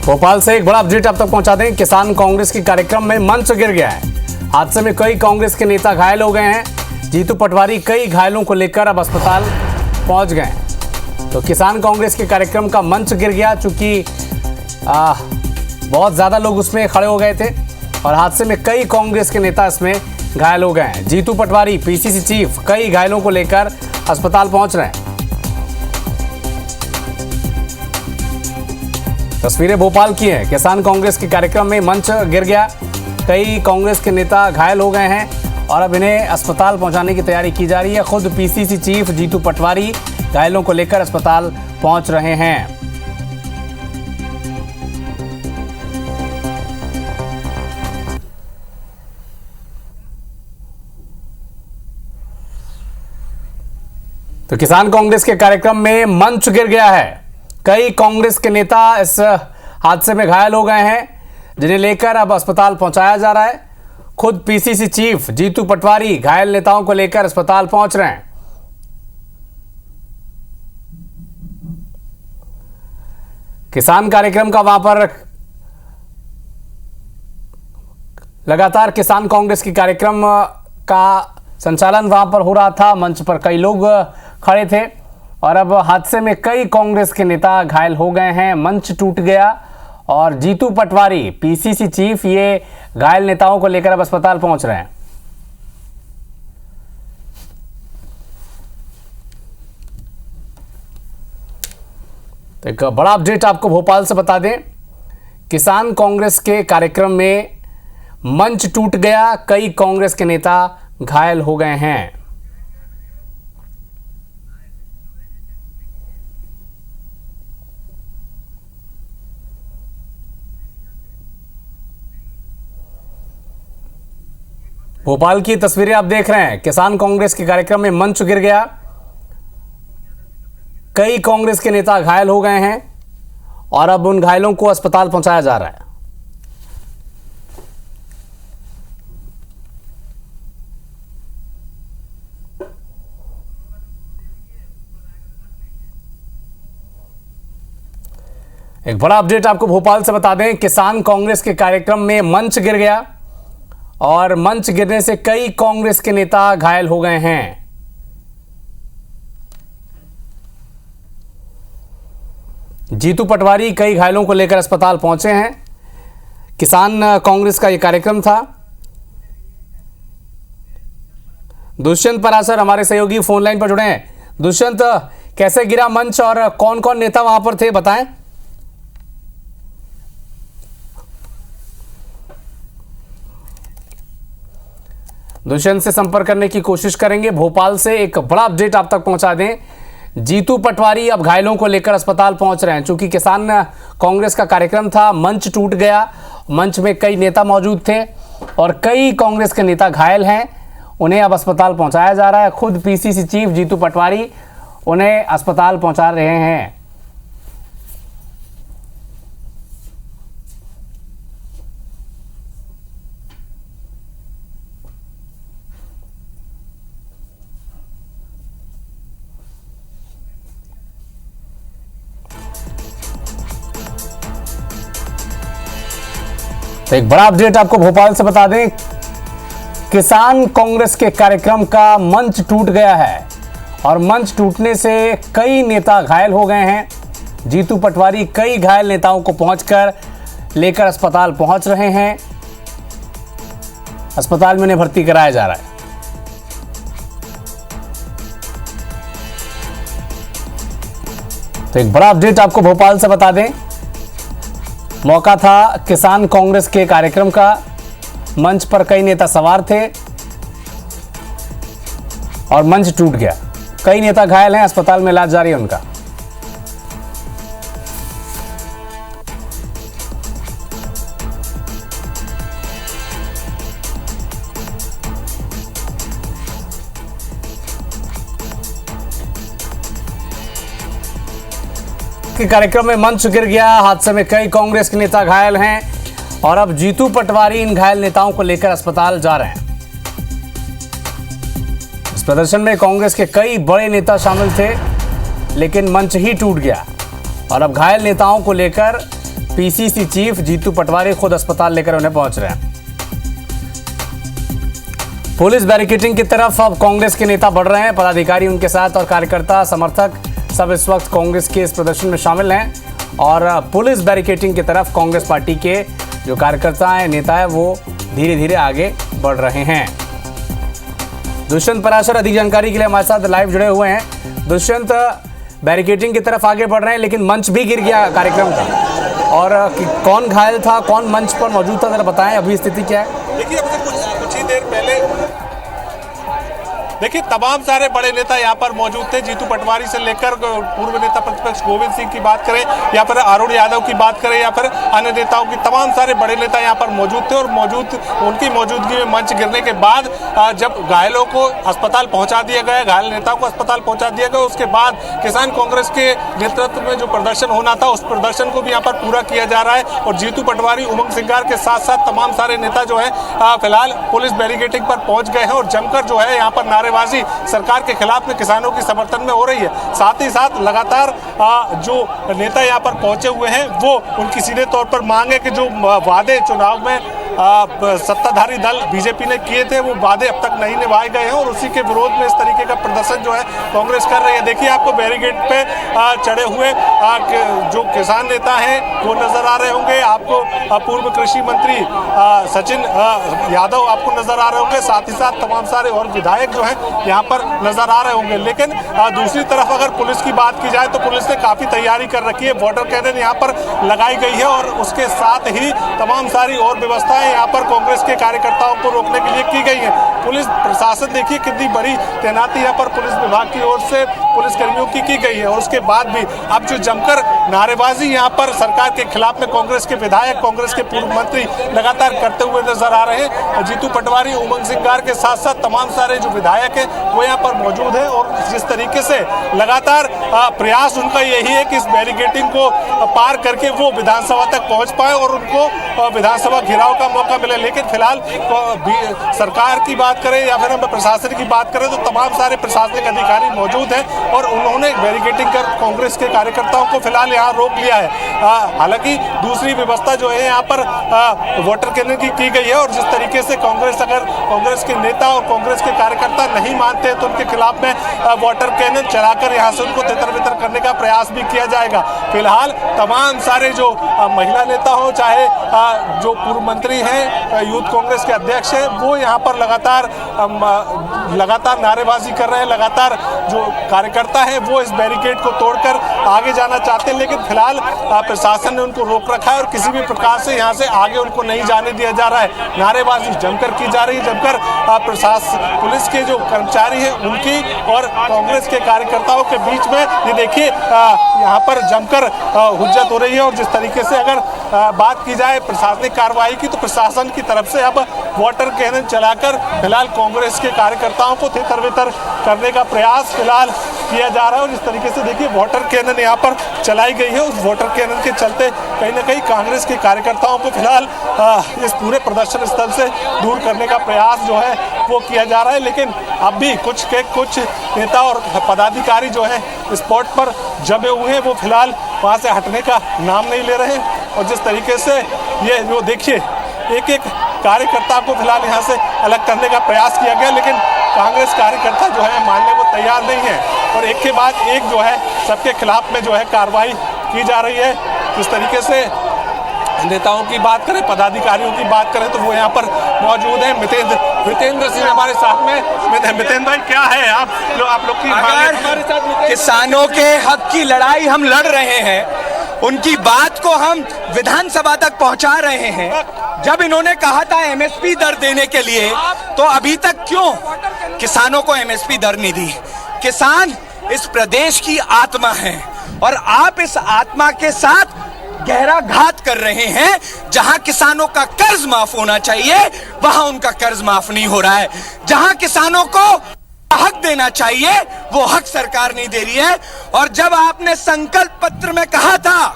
भोपाल से एक बड़ा अपडेट आप तक पहुंचा दें। किसान कांग्रेस के कार्यक्रम में मंच गिर गया है। हादसे में कई कांग्रेस के नेता घायल हो गए हैं। जीतू पटवारी कई घायलों को लेकर अब अस्पताल पहुंच गए हैं। तो किसान कांग्रेस के कार्यक्रम का मंच गिर गया, चूंकि बहुत ज्यादा लोग उसमें खड़े हो गए थे और हादसे में कई कांग्रेस के नेता इसमें घायल हो गए हैं। जीतू पटवारी पीसीसी चीफ कई घायलों को लेकर अस्पताल पहुंच रहे हैं। तस्वीरें भोपाल की हैं। किसान कांग्रेस के कार्यक्रम में मंच गिर गया, कई कांग्रेस के नेता घायल हो गए हैं और अब इन्हें अस्पताल पहुंचाने की तैयारी की जा रही है। खुद पीसीसी चीफ जीतू पटवारी घायलों को लेकर अस्पताल पहुंच रहे हैं। तो किसान कांग्रेस के कार्यक्रम में मंच गिर गया है। कई कांग्रेस के नेता इस हादसे में घायल हो गए हैं, जिन्हें लेकर अब अस्पताल पहुंचाया जा रहा है। खुद पीसीसी चीफ जीतू पटवारी घायल नेताओं को लेकर अस्पताल पहुंच रहे हैं। किसान कार्यक्रम का वहां पर लगातार किसान कांग्रेस के कार्यक्रम का संचालन वहां पर हो रहा था। मंच पर कई लोग खड़े थे और अब हादसे में कई कांग्रेस के नेता घायल हो गए हैं। मंच टूट गया और जीतू पटवारी पीसीसी चीफ ये घायल नेताओं को लेकर अब अस्पताल पहुंच रहे हैं। तो एक बड़ा अपडेट आपको भोपाल से बता दें। किसान कांग्रेस के कार्यक्रम में मंच टूट गया, कई कांग्रेस के नेता घायल हो गए हैं। भोपाल की तस्वीरें आप देख रहे हैं। किसान कांग्रेस के कार्यक्रम में मंच गिर गया, कई कांग्रेस के नेता घायल हो गए हैं और अब उन घायलों को अस्पताल पहुंचाया जा रहा है। एक बड़ा अपडेट आपको भोपाल से बता दें। किसान कांग्रेस के कार्यक्रम में मंच गिर गया और मंच गिरने से कई कांग्रेस के नेता घायल हो गए हैं। जीतू पटवारी कई घायलों को लेकर अस्पताल पहुंचे हैं। किसान कांग्रेस का यह कार्यक्रम था। दुष्यंत पराशर हमारे सहयोगी फोन लाइन पर जुड़े हैं। दुष्यंत, कैसे गिरा मंच और कौन कौन नेता वहां पर थे, बताएं। दुष्यंत से संपर्क करने की कोशिश करेंगे। भोपाल से एक बड़ा अपडेट आप तक पहुंचा दें। जीतू पटवारी अब घायलों को लेकर अस्पताल पहुंच रहे हैं। चूंकि किसान कांग्रेस का कार्यक्रम था, मंच टूट गया, मंच में कई नेता मौजूद थे और कई कांग्रेस के नेता घायल हैं। उन्हें अब अस्पताल पहुंचाया जा रहा है। खुद पीसीसी चीफ जीतू पटवारी उन्हें अस्पताल पहुंचा रहे हैं। तो एक बड़ा अपडेट आपको भोपाल से बता दें। किसान कांग्रेस के कार्यक्रम का मंच टूट गया है और मंच टूटने से कई नेता घायल हो गए हैं। जीतू पटवारी कई घायल नेताओं को पहुंचकर लेकर अस्पताल पहुंच रहे हैं। अस्पताल में उन्हें भर्ती कराया जा रहा है। तो एक बड़ा अपडेट आपको भोपाल से बता दें। मौका था किसान कांग्रेस के कार्यक्रम का, मंच पर कई नेता सवार थे और मंच टूट गया। कई नेता घायल हैं, अस्पताल में इलाज जारी है उनका। के कार्यक्रम में मंच गिर गया, हादसे में कई कांग्रेस के नेता घायल हैं और अब जीतू पटवारी इन घायल नेताओं को लेकर अस्पताल जा रहे हैं। इस प्रदर्शन में कांग्रेस के कई बड़े नेता शामिल थे, लेकिन मंच ही टूट गया और अब घायल नेताओं को लेकर पीसीसी चीफ जीतू पटवारी खुद अस्पताल लेकर उन्हें पहुंच रहे हैं। पुलिस बैरिकेडिंग की तरफ अब कांग्रेस के नेता बढ़ रहे हैं। पदाधिकारी उनके साथ और कार्यकर्ता समर्थक सब इस वक्त कांग्रेस के इस प्रदर्शन में शामिल हैं और पुलिस बैरिकेडिंग की तरफ कांग्रेस पार्टी के जो कार्यकर्ता हैं, नेता है, वो धीरे धीरे आगे बढ़ रहे हैं। दुष्यंत पराशर अधिक जानकारी के लिए हमारे साथ लाइव जुड़े हुए हैं। दुष्यंत, बैरिकेडिंग की तरफ आगे बढ़ रहे हैं लेकिन मंच भी गिर गया कार्यक्रम का, और कौन घायल था, कौन मंच पर मौजूद था, जरा बताएं अभी स्थिति क्या है। देखिए, अब से कुछ ही देर पहले देखिए तमाम सारे बड़े नेता यहाँ पर मौजूद थे। जीतू पटवारी से लेकर पूर्व नेता प्रतिपक्ष गोविंद सिंह की बात करें या फिर अरुण यादव की बात करें या फिर अन्य नेताओं की, तमाम सारे बड़े नेता यहाँ पर मौजूद थे। और उनकी मौजूदगी में मंच गिरने के बाद जब घायलों को अस्पताल पहुंचा दिया गया, घायल नेताओं को अस्पताल पहुंचा दिया गया, उसके बाद किसान कांग्रेस के नेतृत्व में जो प्रदर्शन होना था उस प्रदर्शन को भी यहाँ पर पूरा किया जा रहा है। और जीतू पटवारी, उमंग सिंगार के साथ साथ तमाम सारे नेता जो है फिलहाल पुलिस बैरिकेडिंग पर पहुंच गए हैं और जमकर जो है यहाँ पर नारेबाजी सरकार के खिलाफ में किसानों की समर्थन में हो रही है। साथ ही साथ लगातार जो नेता यहाँ पर पहुंचे हुए हैं वो उनकी सीधे तौर पर मांग है कि जो वादे चुनाव में सत्ताधारी दल बीजेपी ने किए थे वो वादे अब तक नहीं निभाए गए हैं और उसी के विरोध में इस तरीके का प्रदर्शन जो है कांग्रेस कर रही है। देखिए, आपको बैरिकेड पे चढ़े हुए जो किसान नेता हैं वो नजर आ रहे होंगे। आपको पूर्व कृषि मंत्री सचिन यादव आपको नजर आ रहे होंगे। साथ ही साथ तमाम सारे और विधायक जो हैं यहाँ पर नजर आ रहे होंगे। लेकिन दूसरी तरफ अगर पुलिस की बात की जाए तो पुलिस ने काफी तैयारी कर रखी है। वाटर कैनन यहाँ पर लगाई गई है और उसके साथ ही तमाम सारी और व्यवस्थाएं यहाँ पर कांग्रेस के कार्यकर्ताओं को रोकने के लिए की गई है। पुलिस प्रशासन देखिए कितनी बड़ी तैनाती यहाँ पर पुलिस विभाग की ओर से पुलिस कर्मियों की गई है। और उसके बाद भी अब जो जमकर नारेबाजी यहाँ पर सरकार के खिलाफ में कांग्रेस के विधायक, कांग्रेस के पूर्व मंत्री लगातार करते हुए नजर आ रहे हैं। जीतू पटवारी, उमंग सिंगार के साथ साथ तमाम सारे जो विधायक हैं वो यहाँ पर मौजूद है और जिस तरीके से लगातार प्रयास उनका यही है कि इस बैरिकेडिंग को पार करके वो विधानसभा तक पहुंच पाए और उनको विधानसभा घेराव का मौका मिले। लेकिन फिलहाल सरकार की बात करें या फिर हम प्रशासन की बात करें तो तमाम सारे प्रशासनिक अधिकारी मौजूद हैं और उन्होंने बैरिकेडिंग कर कांग्रेस के कार्यकर्ताओं को फिलहाल यहाँ रोक लिया है। हालांकि दूसरी व्यवस्था जो है यहाँ पर वाटर कैनन की गई है और जिस तरीके से कांग्रेस के नेता और कांग्रेस के कार्यकर्ता नहीं मानते तो उनके खिलाफ में वाटर कैनन चलाकर यहाँ से उनको तितर बितर करने का प्रयास भी किया जाएगा। फिलहाल तमाम सारे जो महिला नेता हो, चाहे जो पूर्व मंत्री हैं, यूथ कांग्रेस के अध्यक्ष हैं, वो यहाँ पर लगातार नारेबाजी कर रहे हैं। लगातार जो कार्यकर्ता है वो इस बैरिकेड को तोड़कर आगे जाना चाहते हैं, लेकिन फिलहाल प्रशासन ने उनको रोक रखा है और किसी भी प्रकार से यहाँ से आगे उनको नहीं जाने दिया जा रहा है। नारेबाजी जमकर की जा रही है, जमकर पुलिस के जो कर्मचारी हैं उनकी और कांग्रेस के कार्यकर्ताओं के बीच में ये देखिए यहाँ पर जमकर हुज्जत हो रही है। और जिस तरीके से अगर बात की जाए प्रशासनिक कार्रवाई की तो प्रशासन की तरफ से अब वाटर कैनन चलाकर फिलहाल कांग्रेस के कार्यकर्ताओं को तितर बितर करने का प्रयास फिलहाल किया जा रहा है। और इस तरीके से देखिए वाटर कैनन यहाँ पर चलाई गई है। उस वाटर कैनन के चलते कहीं ना कहीं कांग्रेस के कार्यकर्ताओं को फिलहाल इस पूरे प्रदर्शन स्थल से दूर करने का प्रयास जो है वो किया जा रहा है। लेकिन अब भी कुछ नेता और पदाधिकारी जो है स्पॉट पर जमे हुए हैं वो फिलहाल वहाँ से हटने का नाम नहीं ले रहे हैं। और जिस तरीके से ये जो देखिए एक कार्यकर्ता को फिलहाल यहाँ से अलग करने का प्रयास किया गया, लेकिन कांग्रेस कार्यकर्ता जो है मानने को तैयार नहीं है और एक के बाद एक जो है सबके खिलाफ में जो है कार्रवाई की जा रही है। जिस तरीके से नेताओं की बात करें, पदाधिकारियों की बात करें तो वो यहाँ पर मौजूद हैं। मितेंद्र सिंह हमारे साथ में। मितेंद्र भाई, क्या है आप लोग की हमारे साथ? किसानों के हक की लड़ाई हम लड़ रहे हैं, उनकी बात को हम विधानसभा तक पहुंचा रहे हैं। जब इन्होंने कहा था एमएसपी दर देने के लिए, तो अभी तक क्यों किसानों को एमएसपी दर नहीं दी? किसान इस प्रदेश की आत्मा है और आप इस आत्मा के साथ गहरा घात कर रहे हैं। जहां किसानों का कर्ज माफ होना चाहिए वहां उनका कर्ज माफ नहीं हो रहा है। जहां किसानों को हक देना चाहिए वो हक सरकार नहीं दे रही है। और जब आपने संकल्प पत्र में कहा था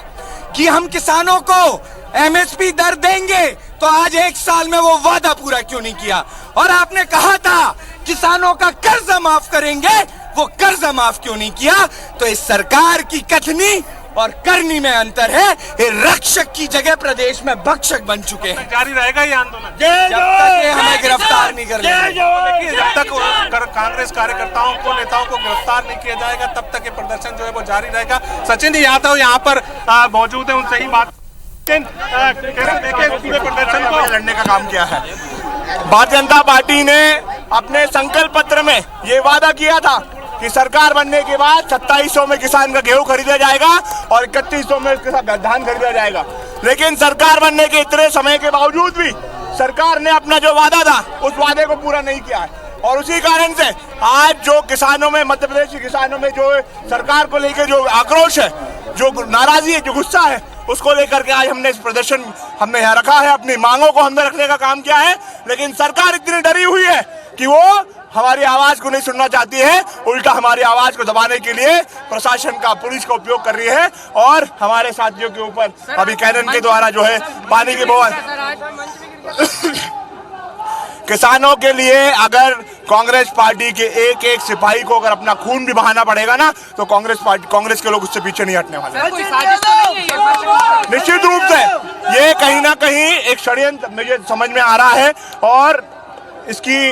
कि हम किसानों को एमएसपी दर देंगे, तो आज 1 साल में वो वादा पूरा क्यों नहीं किया? और आपने कहा था किसानों का कर्ज माफ करेंगे, वो कर्ज माफ क्यों नहीं किया? तो इस सरकार की कथनी और करनी में अंतर है। ये रक्षक की जगह प्रदेश में भक्षक बन चुके हैं। जारी रहेगा ये आंदोलन जब तक ये हमें गिरफ्तार नहीं कर लेंगे। देखिए, जब तक कांग्रेस कार्यकर्ताओं को, नेताओं को गिरफ्तार नहीं किया जाएगा, तब तक ये प्रदर्शन जो है वो जारी रहेगा। सचिन जी यहाँ पर मौजूद है, उनसे ही बात। कैसे देखें पूरे प्रदर्शन को? लड़ने का काम किया है। भारतीय जनता पार्टी ने अपने संकल्प पत्र में ये वादा किया था कि सरकार बनने के बाद 2700 में किसान का गेहूं खरीदा जाएगा और 3100 में उसके साथ धान खरीदा जाएगा। लेकिन सरकार बनने के इतने समय के बावजूद भी सरकार ने अपना जो वादा था उस वादे को पूरा नहीं किया है। और उसी कारण से आज जो किसानों में, मध्य प्रदेश के किसानों में जो सरकार को लेकर जो आक्रोश है, जो नाराजगी है, जो गुस्सा है, उसको लेकर के आज हमने इस प्रदर्शन हमने यहाँ रखा है। अपनी मांगों को हमने रखने का काम किया है। लेकिन सरकार इतनी डरी हुई है कि वो हमारी आवाज को नहीं सुनना चाहती है, उल्टा हमारी आवाज को दबाने के लिए प्रशासन का, पुलिस का उपयोग कर रही है। और हमारे साथियों के ऊपर अभी कैनन के द्वारा जो है पानी की बौछार किसानों के लिए अगर कांग्रेस पार्टी के एक एक सिपाही को अगर अपना खून भी बहाना पड़ेगा ना, तो कांग्रेस के लोग उससे पीछे नहीं हटने वाले। निश्चित रूप से ये कहीं ना कहीं एक षड्यंत्र मुझे समझ में आ रहा है। और इसकी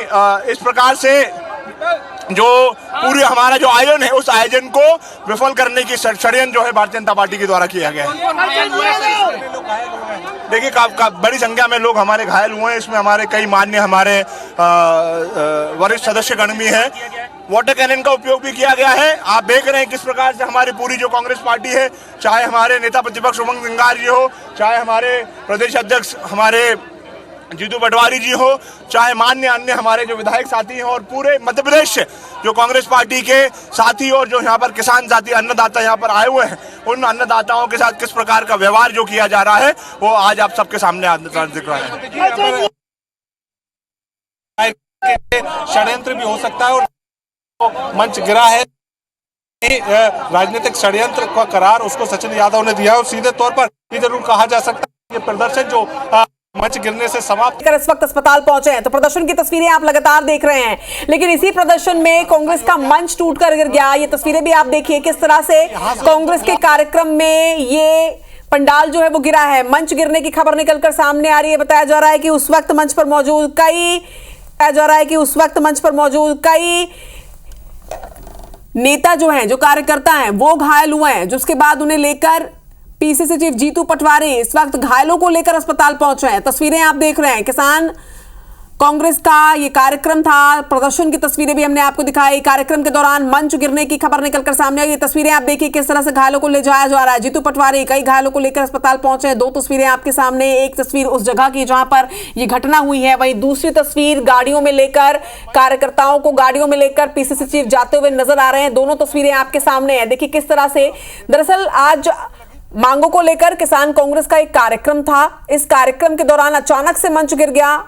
इस प्रकार से जो पूरी हमारा जो आयोजन है, उस आयोजन को विफल करने की षड्यंत्र जो है भारतीय जनता पार्टी के द्वारा किया गया है। देखिए, बड़ी संख्या में लोग हमारे घायल हुए हैं। इसमें हमारे कई मान्य हमारे वरिष्ठ सदस्यगण भी हैं। वाटर कैनन का उपयोग भी किया गया है। आप देख रहे हैं किस प्रकार से हमारी पूरी जो कांग्रेस पार्टी है, चाहे हमारे नेता प्रतिपक्ष उमंग सिंगार जी हो, चाहे हमारे प्रदेश अध्यक्ष हमारे जीतू पटवारी जी हो, चाहे मान्य अन्य हमारे जो विधायक साथी हैं, और पूरे मध्य प्रदेश से जो कांग्रेस पार्टी के साथी और जो यहाँ पर किसान साथी, अन्नदाता यहाँ पर आए हुए हैं, उन अन्नदाताओं के साथ किस प्रकार का व्यवहार जो किया जा रहा है, वो आज आप सबके सामने दिख रहा है। षड्यंत्र भी हो सकता है और मंच गिरा है। राजनीतिक षड्यंत्र का करार उसको सचिन यादव ने दिया और सीधे तौर पर ये जरूर कहा जा सकता है ये प्रदर्शन जो मंच गिरने से समाप्त इस वक्त अस्पताल पहुंचे हैं। तो प्रदर्शन की तस्वीरें आप लगातार देख रहे हैं, लेकिन इसी प्रदर्शन में कांग्रेस का मंच टूटकर गिर गया। ये तस्वीरें भी आप देखिए किस तरह से कांग्रेस के कार्यक्रम में ये पंडाल जो है वो गिरा है। मंच गिरने की खबर निकलकर सामने आ रही है। बताया जा रहा है कि उस वक्त मंच पर मौजूद कई नेता जो हैं, जो कार्यकर्ता हैं, वो घायल हुए हैं, जिसके बाद उन्हें लेकर पीसीसी चीफ जीतू पटवारी इस वक्त घायलों को लेकर अस्पताल पहुंचे हैं। तस्वीरें आप देख रहे हैं, किसान कांग्रेस का ये कार्यक्रम था। प्रदर्शन की तस्वीरें भी हमने आपको दिखाई। कार्यक्रम के दौरान मंच गिरने की खबर निकलकर सामने आई। ये तस्वीरें आप देखिए किस तरह से घायलों को ले जाया जा रहा है। जीतू पटवारी कई घायलों को लेकर अस्पताल पहुंचे हैं। दो तस्वीरें आपके सामने, एक तस्वीर उस जगह की जहां पर ये घटना हुई है, वहीं दूसरी तस्वीर गाड़ियों में लेकर, कार्यकर्ताओं को गाड़ियों में लेकर पीसीसी चीफ जाते हुए नजर आ रहे हैं। दोनों तस्वीरें आपके सामने है। देखिए किस तरह से, दरअसल आज मांगों को लेकर किसान कांग्रेस का एक कार्यक्रम था। इस कार्यक्रम के दौरान अचानक से मंच गिर गया।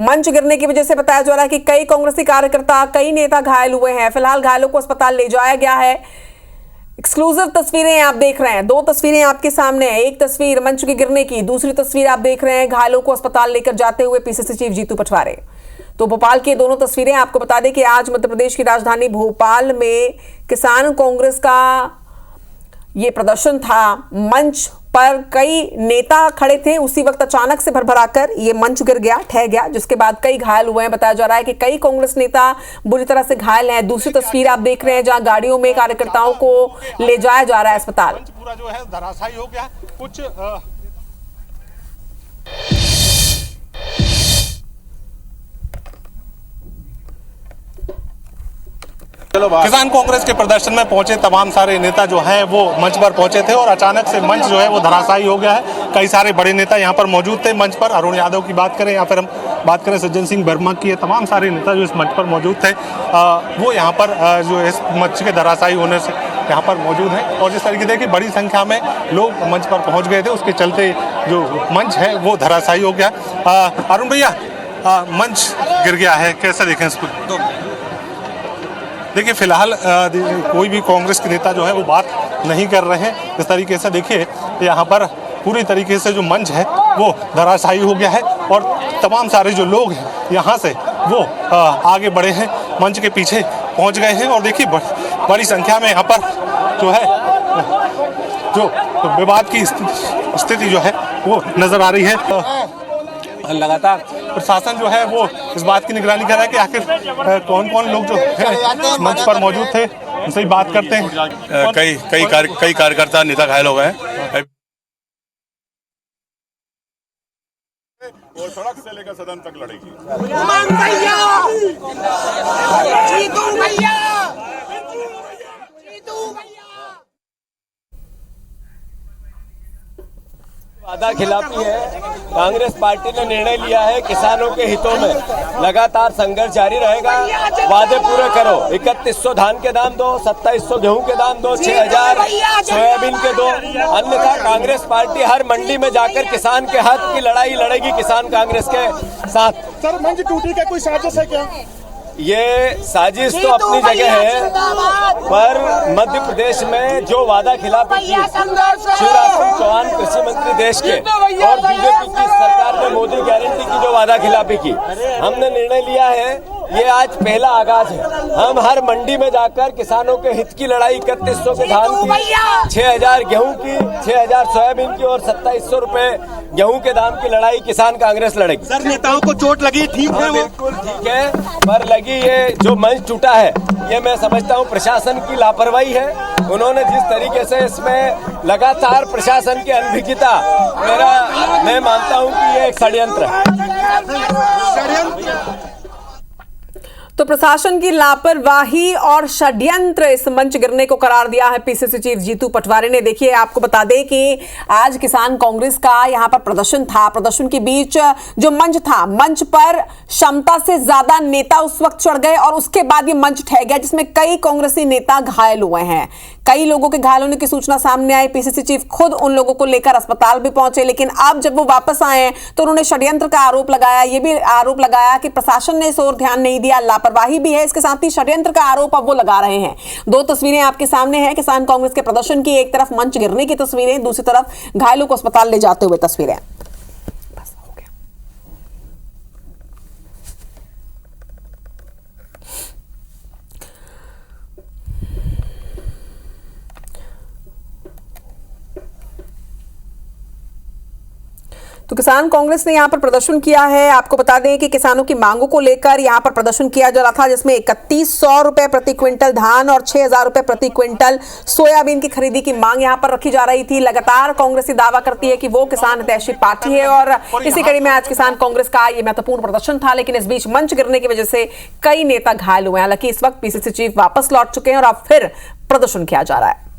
मंच गिरने की वजह से बताया जा रहा है कि कई कांग्रेसी कार्यकर्ता, कई नेता घायल हुए हैं। फिलहाल घायलों को अस्पताल ले जाया गया है। एक्सक्लूसिव तस्वीरें आप देख रहे हैं। दो तस्वीरें आपके सामने हैं, एक तस्वीर मंच के गिरने की, दूसरी तस्वीर आप देख रहे हैं घायलों को अस्पताल लेकर जाते हुए पीसीसी चीफ जीतू पटवारी। तो भोपाल की दोनों तस्वीरें आपको बता दें कि आज मध्य प्रदेश की राजधानी भोपाल में किसान कांग्रेस का ये प्रदर्शन था। मंच पर कई नेता खड़े थे। उसी वक्त अचानक से भरभराकर ये मंच गिर गया, ढह गया, जिसके बाद कई घायल हुए हैं। बताया जा रहा है कि कई कांग्रेस नेता बुरी तरह से घायल हैं। दूसरी तस्वीर आप देख रहे हैं जहां गाड़ियों में कार्यकर्ताओं को ले जाया जा रहा है अस्पताल। पूरा जो है धराशायी हो गया। कुछ किसान कांग्रेस के प्रदर्शन में पहुंचे तमाम सारे नेता जो हैं वो मंच पर पहुंचे थे और अचानक से मंच जो है वो धराशायी हो गया है। कई सारे बड़े नेता यहां पर मौजूद थे मंच पर। अरुण यादव की बात करें या फिर हम बात करें सज्जन सिंह वर्मा की, तमाम सारे नेता जो इस मंच पर मौजूद थे वो यहाँ पर जो इस मंच के धराशायी होने से यहाँ पर मौजूद हैं। और जिस तरीके देखिए बड़ी संख्या में लोग मंच पर पहुँच गए थे, उसके चलते जो मंच है वो धराशायी हो गया। अरुण भैया, मंच गिर गया है, कैसे देखें इसको? देखिए फिलहाल कोई भी कांग्रेस के नेता जो है वो बात नहीं कर रहे हैं। इस तरीके से देखिए यहाँ पर पूरी तरीके से जो मंच है वो धराशायी हो गया है और तमाम सारे जो लोग हैं यहाँ से वो आगे बढ़े हैं, मंच के पीछे पहुँच गए हैं। और देखिए बड़ी संख्या में यहाँ पर जो है जो विवाद की स्थिति जो है वो नजर आ रही है। लगातार प्रशासन जो है वो इस बात की निगरानी कर रहा है कि आखिर कौन कौन लोग जो है मंच पर मौजूद थे उनसे ही बात करते हैं। कई कार्यकर्ता नेता घायल हो गए हैं और सड़क से लेकर सदन तक लड़ेगी। वादा खिलाफी है। कांग्रेस पार्टी ने निर्णय लिया है किसानों के हितों में लगातार संघर्ष जारी रहेगा। वादे पूरे करो, 3100 धान के दाम दो, 2700 गेहूं के दाम दो, 6000 सोयाबीन के दो, अन्यथा कांग्रेस पार्टी हर मंडी में जाकर किसान के हक की लड़ाई लड़ेगी किसान कांग्रेस के साथ। सर मंच टूटी का कोई साजिश है क्या? ये साजिश तो अपनी जगह है, पर मध्य प्रदेश में जो वादा खिलाफी की शिवराज सिंह चौहान कृषि मंत्री देश के और बीजेपी की सरकार ने मोदी गारंटी की जो वादा खिलाफी की, हमने निर्णय लिया है ये आज पहला आगाज है। हम हर मंडी में जाकर किसानों के हित की लड़ाई 3100 के धान की, 6000 गेहूं की, 6000 सोयाबीन की और 2700 रुपए गेहूं के दाम की लड़ाई किसान कांग्रेस लड़ेगी। सर नेताओं को चोट लगी, ठीक है? बिल्कुल ठीक है, पर लगी ये जो मंच टूटा है ये मैं समझता हूँ प्रशासन की लापरवाही है। उन्होंने जिस तरीके से इसमें लगातार प्रशासन की अनभिज्ञता, मैं मानता हूँ कि ये एक षड्यंत्र है। तो प्रशासन की लापरवाही और षड्यंत्र इस मंच गिरने को करार दिया है पीसीसी चीफ जीतू पटवारी ने। देखिए आपको बता दें कि आज किसान कांग्रेस का यहां पर प्रदर्शन था। प्रदर्शन के बीच जो मंच था, मंच पर क्षमता से ज्यादा नेता उस वक्त चढ़ गए और उसके बाद ये मंच ठह गया, जिसमें कई कांग्रेसी नेता घायल हुए हैं। कई लोगों के घायल होने की सूचना सामने आई। पीसीसी चीफ खुद उन लोगों को लेकर अस्पताल भी पहुंचे, लेकिन अब जब वो वापस आए तो उन्होंने षड्यंत्र का आरोप लगाया। ये भी आरोप लगाया कि प्रशासन ने इस ओर ध्यान नहीं दिया, लापरवाही भी है, इसके साथ ही षड्यंत्र का आरोप अब वो लगा रहे हैं। दो तस्वीरें आपके सामने हैं किसान कांग्रेस के प्रदर्शन की, एक तरफ मंच गिरने की तस्वीरें, दूसरी तरफ घायलों को अस्पताल ले जाते हुए तस्वीरें। तो किसान कांग्रेस ने यहां पर प्रदर्शन किया है। आपको बता दें कि किसानों की मांगों को लेकर यहां पर प्रदर्शन किया जा रहा था, जिसमें 3100 रुपए प्रति क्विंटल धान और 6000 रुपए प्रति क्विंटल सोयाबीन की खरीदी की मांग यहां पर रखी जा रही थी। लगातार कांग्रेस दावा करती है कि वो किसान हितैषी पार्टी है और इसी कड़ी में आज किसान कांग्रेस का ये महत्वपूर्ण प्रदर्शन था। लेकिन इस बीच मंच गिरने की वजह से कई नेता घायल हुए हैं। हालांकि इस वक्त पीसीसी चीफ वापस लौट चुके हैं और अब फिर प्रदर्शन किया जा रहा है।